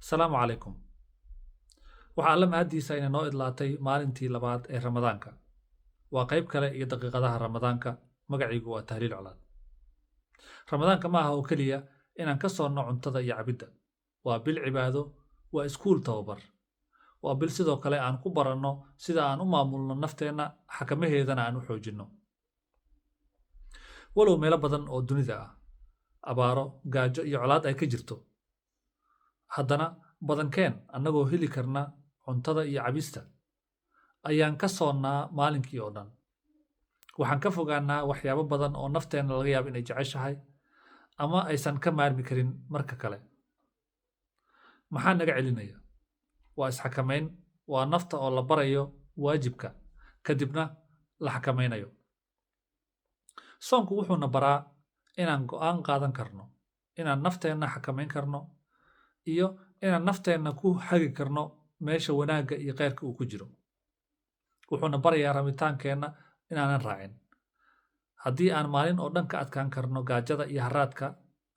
Asalaamu calaykum. Waxaa alla mahadiisa inay noo idlaatay maalintii labaad ee Ramadaanka. Waa qayb kale iyo daqiiqadaha Ramadaanka. Magaciigu waa Tahliil Colaad. Ramadaanka ma aha oo keliya inaan ka soonno cuntada iyo cabidda. Waa bil cibaado, waa iskuul tababar. Waa bil sidoo kale aan ku baranno sida aan u maamulno nafteenna, xakamaheedana aan u xoojinno. Walow meelo badan oo dunida ah, abaaro, gaajo iyo colaad ay ka jirto, haddana badankeen annagoo heli karna cuntada iyo cabista ayaan ka soonnaa maalinkii oo dhan. Waxaan ka fogaannaa waxyaabo badan oo nafteenna laga yaabo inay jeceshahay ama aysan ka maarmi karin marka kale. Maxaa naga celinaya? Waa isxakamayn, waa nafta oo la barayo waajibka, kadibna la xakamaynayo. Soonku wuxuuna baraa inaan go'aan qaadan karno, inaan nafteenna xakamayn karno, iyo inaan nafteenna ku hagi karno meesha wanaagga iyo khayrka uu ku jiro. Wuxuuna barayaa rabitaankeenna inaanan raacin. Haddii aan maalin oo dhan ka adkaan karno gaajada iyo haraadka,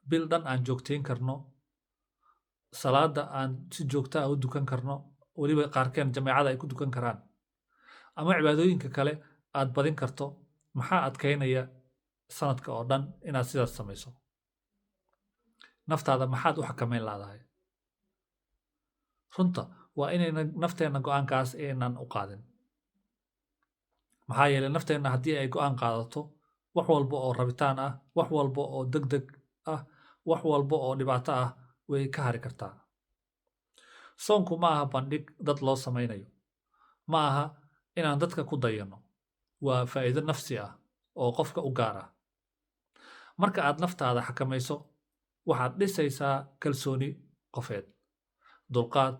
bil dhan aan joogtayn karno, salaada aan si joogto ah u dukan karno, weliba qaarkeen jameecada ay ku dukan karaan, ama cibaadooyinka kale aad badin karto, maxaa adkaynaya sanadka oo dhan inaad sidaas samayso? Naftaada maxaad u xakamayn laadahay? Runta waa inayna nafteenna go'aankaas aynaan u qaadin. Maxaa yeelay nafteenna haddii ay go'aan qaadato, wax walba oo rabitaan ah, wax walba oo degdeg ah, wax walba oo dhibaato ah way ka hari kartaa. Soonku ma aha bandhig dad loo samaynayo. Ma aha inaan dadka ku dayanno. Waa faa'iido nafsi ah oo qofka u gaar ah. Marka aad naftaada xakamayso, waxaad dhisaysaa kalsooni qofeed, dulqaad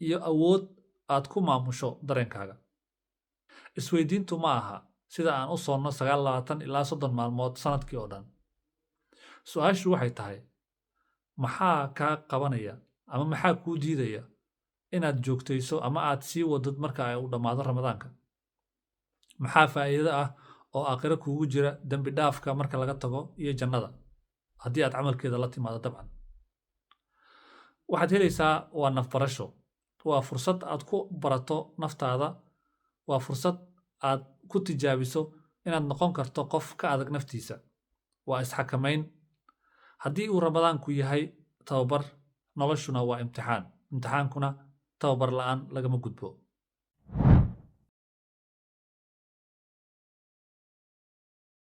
iyo awood aad ku maamusho dareenkaaga. Isweydiintu ma aha sida aan u soonno 29 ilaa 30 maalmood sanadkii oo dhan. Su'aashu waxay tahay, maxaa kaa qabanaya ama maxaa kuu diidaya inaad joogtayso ama aad sii wadid marka ay u dhammaado Ramadaanka? Maxaa faa'iido ah oo aakhiro kuugu jira dembi dhaafka marka laga tago iyo jannada, haddii aad camalkeeda la timaado dabcan? Waxaad helaysaa waa nafbarasho. Waa fursad aad ku barato naftaada. Waa fursad aad ku tijaabiso inaad noqon karto qof ka adag naftiisa. Waa isxakamayn. Haddii uu Ramadaanku yahay tababar, noloshuna waa imtixaan. Imtixaankuna tababar la'aan lagama gudbo.